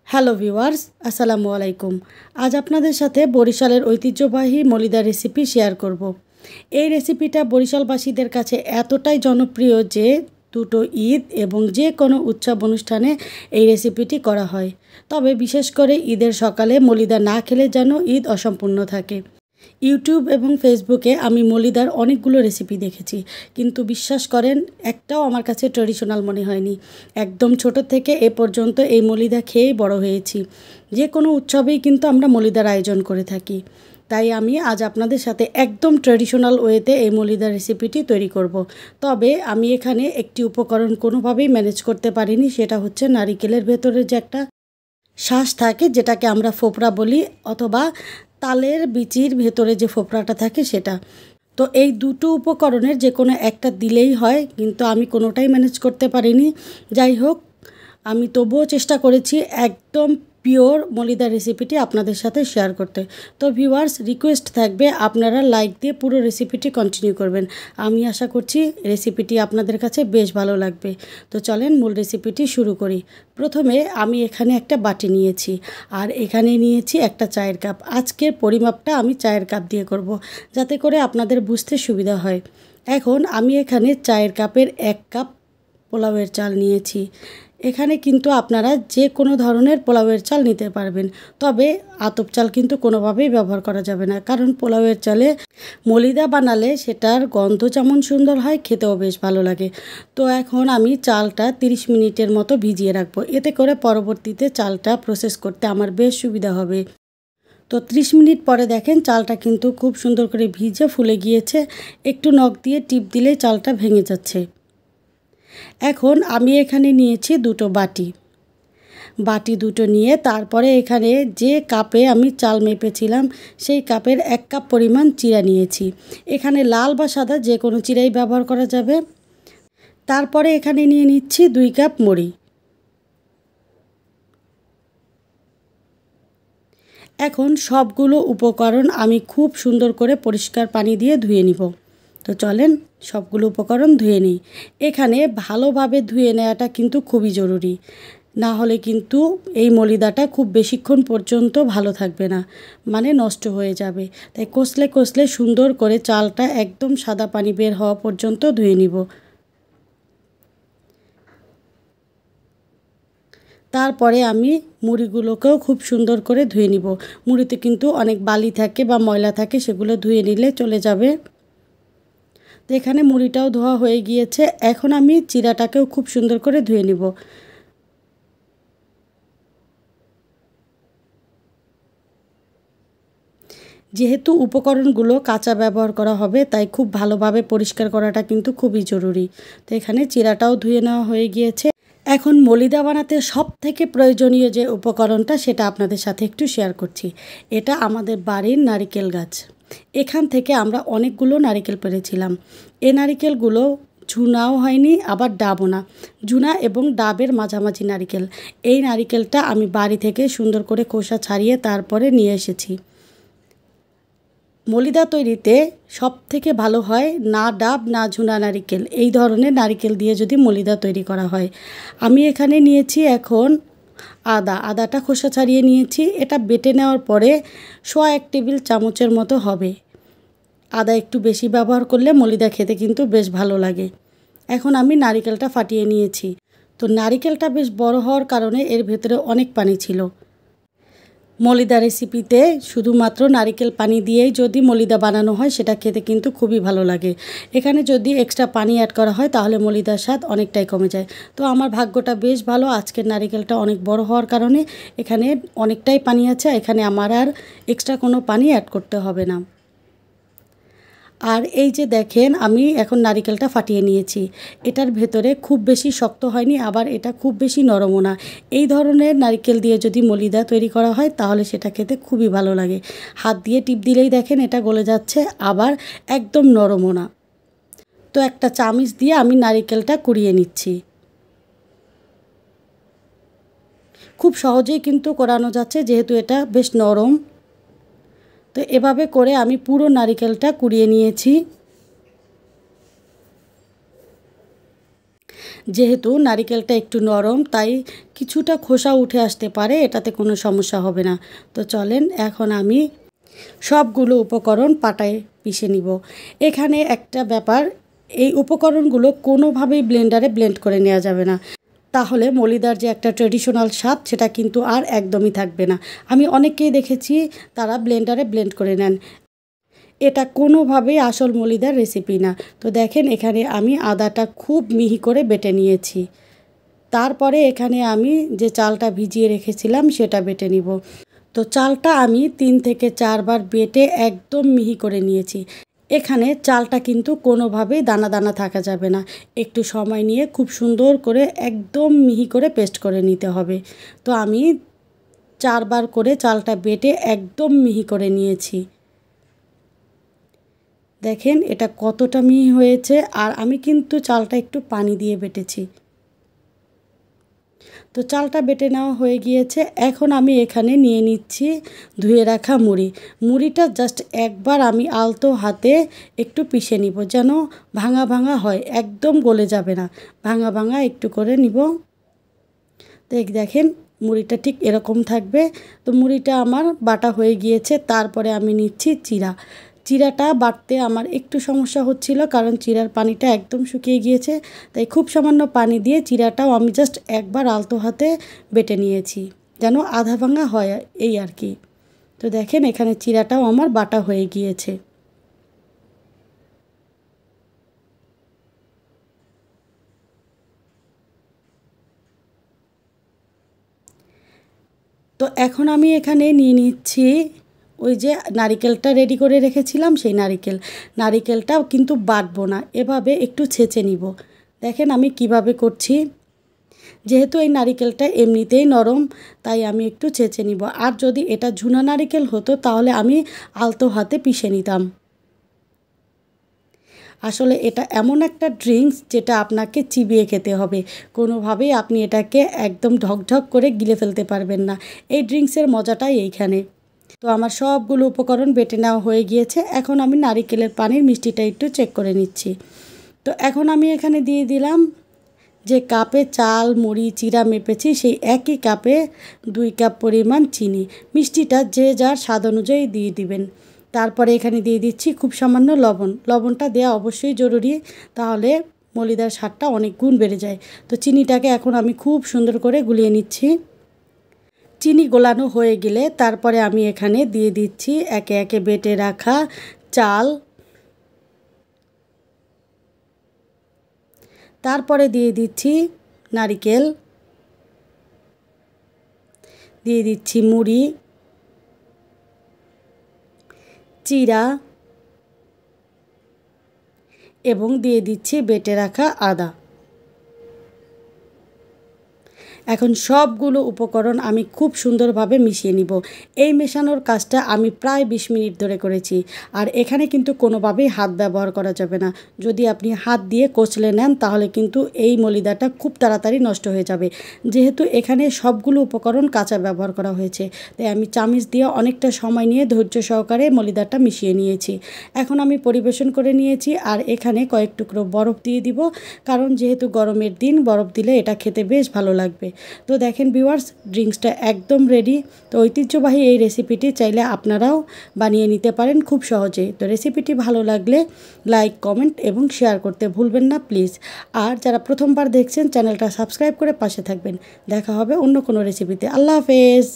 Hello viewers, আসসালামু আলাইকুম। আজ আপনাদের সাথে বরিশালের ঐতিহ্যবাহী মলিদা রেসিপি শেয়ার করব। এই রেসিপিটা বরিশালবাসীদের কাছে এতটাই জনপ্রিয় যে দুটো ঈদ এবং যে কোনো উৎসব অনুষ্ঠানে এই রেসিপিটি করা হয়। তবে বিশেষ করে ঈদের সকালে মলিদা না খেলে যেন ঈদ অসম্পূর্ণ থাকে। ইউটিউব এবং ফেসবুকে আমি মলিদার অনেকগুলো রেসিপি দেখেছি, কিন্তু বিশ্বাস করেন একটাও আমার কাছে ট্রেডিশনাল মনে হয়নি। একদম ছোট থেকে এ পর্যন্ত এই মলিদা খেয়েই বড় হয়েছি। যে কোনো উৎসবেই কিন্তু আমরা মলিদার আয়োজন করে থাকি। তাই আমি আজ আপনাদের সাথে একদম ট্রেডিশনাল ওয়েতে এই মলিদার রেসিপিটি তৈরি করব। তবে আমি এখানে একটি উপকরণ কোনোভাবেই ম্যানেজ করতে পারিনি, সেটা হচ্ছে নারিকেলের ভেতরে যে একটা শাঁস থাকে, যেটাকে আমরা ফোপরা বলি, অথবা তালের বিচির ভেতরে যে ফোপরাটা থাকে সেটা। তো এই দুটো উপকরণের যে কোনো একটা দিলেই হয়, কিন্তু আমি কোনোটাই ম্যানেজ করতে পারিনি। যাই হোক, আমি তবুও চেষ্টা করেছি একদম পিওর মলিদা রেসিপিটি আপনাদের সাথে শেয়ার করতে। তো ভিউয়ার্স, রিকোয়েস্ট থাকবে আপনারা লাইক দিয়ে পুরো রেসিপিটি কন্টিনিউ করবেন। আমি আশা করছি রেসিপিটি আপনাদের কাছে বেশ ভালো লাগবে। তো চলেন মূল রেসিপিটি শুরু করি। প্রথমে আমি এখানে একটা বাটি নিয়েছি, আর এখানে নিয়েছি একটা চায়ের কাপ। আজকের পরিমাপটা আমি চায়ের কাপ দিয়ে করব, যাতে করে আপনাদের বুঝতে সুবিধা হয়। এখন আমি এখানে চায়ের কাপের 1 কাপ পোলাওয়ের চাল নিয়েছি। এখানে কিন্তু আপনারা যে কোনো ধরনের পোলাওয়ের চাল নিতে পারবেন, তবে আতপ চাল কিন্তু কোনোভাবেই ব্যবহার করা যাবে না, কারণ পোলাওয়ের চালে মলিদা বানালে সেটার গন্ধ যেমন সুন্দর হয়, খেতেও বেশ ভালো লাগে। তো এখন আমি চালটা 30 মিনিটের মতো ভিজিয়ে রাখবো, এতে করে পরবর্তীতে চালটা প্রসেস করতে আমার বেশ সুবিধা হবে। তো 30 মিনিট পরে দেখেন চালটা কিন্তু খুব সুন্দর করে ভিজে ফুলে গিয়েছে। একটু নখ দিয়ে টিপ দিলেই চালটা ভেঙে যাচ্ছে। এখন আমি এখানে নিয়েছি দুটো বাটি দুটো নিয়ে তারপরে এখানে যে কাপে আমি চাল মেপেছিলাম সেই কাপের 1 কাপ পরিমাণ চিড়া নিয়েছি। এখানে লাল বা সাদা যে কোনো চিড়াই ব্যবহার করা যাবে। তারপরে এখানে নিয়ে নিচ্ছি 2 কাপ মুড়ি। এখন সবগুলো উপকরণ আমি খুব সুন্দর করে পরিষ্কার পানি দিয়ে ধুয়ে নিব। তো চলেন সবগুলো উপকরণ ধুয়ে নিই। এখানে ভালোভাবে ধুয়ে নেওয়াটা কিন্তু খুবই জরুরি, না হলে কিন্তু এই মলিদাটা খুব বেশিক্ষণ পর্যন্ত ভালো থাকবে না, মানে নষ্ট হয়ে যাবে। তাই কষলে কষলে সুন্দর করে চালটা একদম সাদা পানি বের হওয়া পর্যন্ত ধুয়ে নিব। তারপরে আমি মুড়িগুলোকেও খুব সুন্দর করে ধুয়ে নিব। মুড়িতে কিন্তু অনেক বালি থাকে বা ময়লা থাকে, সেগুলো ধুয়ে নিলে চলে যাবে। তো এখানে মুড়িটাও ধোয়া হয়ে গিয়েছে। এখন আমি চিড়াটাকেও খুব সুন্দর করে ধুয়ে নিব। যেহেতু উপকরণগুলো কাঁচা ব্যবহার করা হবে, তাই খুব ভালোভাবে পরিষ্কার করাটা কিন্তু খুবই জরুরি। তো এখানে চিড়াটাও ধুয়ে নেওয়া হয়ে গিয়েছে। এখন মলিদা বানাতে সবথেকে প্রয়োজনীয় যে উপকরণটা, সেটা আপনাদের সাথে একটু শেয়ার করছি। এটা আমাদের বাড়ির নারিকেল গাছ। এখান থেকে আমরা অনেকগুলো নারিকেল পেড়েছিলাম। এই নারিকেলগুলো ঝুনাও হয়নি, আবার ডাবও না, ঝুনা এবং ডাবের মাঝামাঝি নারিকেল। এই নারিকেলটা আমি বাড়ি থেকে সুন্দর করে খোসা ছাড়িয়ে তারপরে নিয়ে এসেছি। মলিদা তৈরিতে সবথেকে ভালো হয় না ডাব না ঝুনা নারিকেল, এই ধরনের নারিকেল দিয়ে যদি মলিদা তৈরি করা হয়। আমি এখানে নিয়েছি এখন আদাটা খোসা ছাড়িয়ে নিয়েছি। এটা বেটে নেওয়ার পরে 1 টেবিল চামচের মতো হবে। আদা একটু বেশি ব্যবহার করলে মলিদা খেতে কিন্তু বেশ ভালো লাগে। এখন আমি নারিকেলটা ফাটিয়ে নিয়েছি। তো নারিকেলটা বেশ বড় হওয়ার কারণে এর ভেতরে অনেক পানি ছিল। মলিদা রেসিপিতে শুধুমাত্র নারিকেল পানি দিয়েই যদি মলিদা বানানো হয়, সেটা খেতে কিন্তু খুবই ভালো লাগে। এখানে যদি এক্সট্রা পানি অ্যাড করা হয়, তাহলে মলিদার স্বাদ অনেকটাই কমে যায়। তো আমার ভাগ্যটা বেশ ভালো, আজকের নারিকেলটা অনেক বড় হওয়ার কারণে এখানে অনেকটাই পানি আছে। এখানে আমার আর এক্সট্রা কোনো পানি অ্যাড করতে হবে না। আর এই যে দেখেন, আমি এখন নারিকেলটা ফাটিয়ে নিয়েছি। এটার ভেতরে খুব বেশি শক্ত হয়নি, আবার এটা খুব বেশি নরমও না। এই ধরনের নারিকেল দিয়ে যদি মলিদা তৈরি করা হয়, তাহলে সেটা খেতে খুবই ভালো লাগে। হাত দিয়ে টিপ দিলেই দেখেন এটা গলে যাচ্ছে, আবার একদম নরমও না। তো একটা চামচ দিয়ে আমি নারিকেলটা কুড়িয়ে নিচ্ছি। খুব সহজেই কিন্তু কোরানো যাচ্ছে, যেহেতু এটা বেশ নরম। তো এভাবে করে আমি পুরো নারিকেলটা কুড়িয়ে নিয়েছি। যেহেতু নারিকেলটা একটু নরম, তাই কিছুটা খোসা উঠে আসতে পারে, এটাতে কোনো সমস্যা হবে না। তো চলেন এখন আমি সবগুলো উপকরণ পাটায় পিষে নিব। এখানে একটা ব্যাপার, এই উপকরণগুলো কোনোভাবেই ব্লেন্ডারে ব্লেন্ড করে নেওয়া যাবে না, তাহলে মলিদার যে একটা ট্রেডিশনাল স্বাদ সেটা কিন্তু আর একদমই থাকবে না। আমি অনেককেই দেখেছি তারা ব্লেন্ডারে ব্লেন্ড করে নেন, এটা কোনোভাবেই আসল মলিদার রেসিপি না। তো দেখেন এখানে আমি আদাটা খুব মিহি করে বেটে নিয়েছি। তারপরে এখানে আমি যে চালটা ভিজিয়ে রেখেছিলাম সেটা বেটে নিব। তো চালটা আমি 3 থেকে 4 বার বেটে একদম মিহি করে নিয়েছি। এখানে চালটা কিন্তু কোনোভাবেই দানা দানা থাকা যাবে না, একটু সময় নিয়ে খুব সুন্দর করে একদম মিহি করে পেস্ট করে নিতে হবে। তো আমি 4 বার করে চালটা বেটে একদম মিহি করে নিয়েছি। দেখেন এটা কতটা মিহি হয়েছে, আর আমি কিন্তু চালটা একটু পানি দিয়ে বেটেছি। তো চালটা বেটে নেওয়া হয়ে গিয়েছে। এখন আমি এখানে নিয়ে নিচ্ছি ধুয়ে রাখা মুড়ি। মুড়িটা জাস্ট একবার আমি আলতো হাতে একটু পিষে নিব, যেন ভাঙা ভাঙা হয়, একদম গলে যাবে না, ভাঙা ভাঙা একটু করে নিব। দেখেন মুড়িটা ঠিক এরকম থাকবে। তো মুড়িটা আমার বাটা হয়ে গিয়েছে। তারপরে আমি নিচ্ছি চিড়া। চিড়াটা বাটতে আমার একটু সমস্যা হচ্ছিল, কারণ চিড়ার পানিটা একদম শুকিয়ে গিয়েছে, তাই খুব সামান্য পানি দিয়ে চিড়াটাও আমি জাস্ট একবার আলতো হাতে বেটে নিয়েছি, যেন আধা ভাঙা হয়, এই আর কি। তো দেখেন এখানে চিড়াটাও আমার বাটা হয়ে গিয়েছে। তো এখন আমি এখানে নিয়ে নিচ্ছি ওই যে নারিকেলটা রেডি করে রেখেছিলাম, সেই নারিকেলটাও কিন্তু বাটবো না, এভাবে একটু ছেঁচে নিব। দেখেন আমি কিভাবে করছি। যেহেতু এই নারিকেলটা এমনিতেই নরম, তাই আমি একটু ছেঁচে নিব। আর যদি এটা ঝুনা নারিকেল হতো তাহলে আমি আলতো হাতে পিষে নিতাম। আসলে এটা এমন একটা ড্রিঙ্কস যেটা আপনাকে চিবিয়ে খেতে হবে, কোনোভাবেই আপনি এটাকে একদম ঢকঢক করে গিলে ফেলতে পারবেন না। এই ড্রিঙ্কসের মজাটাই এইখানে। তো আমার সবগুলো উপকরণ বেটে নেওয়া হয়ে গিয়েছে। এখন আমি নারিকেলের পানির মিষ্টিটা একটু চেক করে নিচ্ছি। তো এখন আমি এখানে দিয়ে দিলাম যে কাপে চাল মুড়ি চিড়া মেপেছি, সেই একই কাপে 2 কাপ পরিমাণ চিনি। মিষ্টিটা যে যার স্বাদ অনুযায়ী দিয়ে দিবেন। তারপরে এখানে দিয়ে দিচ্ছি খুব সামান্য লবণ। লবণটা দেওয়া অবশ্যই জরুরি, তাহলে মলিদার স্বাদটা অনেক গুণ বেড়ে যায়। তো চিনিটাকে এখন আমি খুব সুন্দর করে গুলিয়ে নিচ্ছি। চিনি গোলানো হয়ে গেলে তারপরে আমি এখানে দিয়ে দিচ্ছি একে একে বেটে রাখা চাল, তারপরে দিয়ে দিচ্ছি নারিকেল, দিয়ে দিচ্ছি মুড়ি, চিড়া এবং দিয়ে দিচ্ছি বেটে রাখা আদা। এখন সবগুলো উপকরণ আমি খুব সুন্দরভাবে মিশিয়ে নিব। এই মেশানোর কাজটা আমি প্রায় 20 মিনিট ধরে করেছি। আর এখানে কিন্তু কোনোভাবেই হাত ব্যবহার করা যাবে না। যদি আপনি হাত দিয়ে কচলে নেন তাহলে কিন্তু এই মলিদাটা খুব তাড়াতাড়ি নষ্ট হয়ে যাবে। যেহেতু এখানে সবগুলো উপকরণ কাঁচা ব্যবহার করা হয়েছে, তাই আমি চামচ দিয়ে অনেকটা সময় নিয়ে ধৈর্য সহকারে মলিদাটা মিশিয়ে নিয়েছি। এখন আমি পরিবেশন করে নিয়েছি। আর এখানে কয়েক টুকরো বরফ দিয়ে দিব, কারণ যেহেতু গরমের দিন বরফ দিলে এটা খেতে বেশ ভালো লাগবে। তো দেখেন ভিউয়ার্স, ড্রিঙ্কসটা একদম রেডি। তো ঐতিহ্যবাহী এই রেসিপিটি চাইলে আপনারাও বানিয়ে নিতে পারেন খুব সহজেই। তো রেসিপিটি ভালো লাগলে লাইক কমেন্ট এবং শেয়ার করতে ভুলবেন না প্লিজ। আর যারা প্রথমবার দেখছেন চ্যানেলটা সাবস্ক্রাইব করে পাশে থাকবেন। দেখা হবে অন্য কোনো রেসিপিতে। আল্লাহ হাফেজ।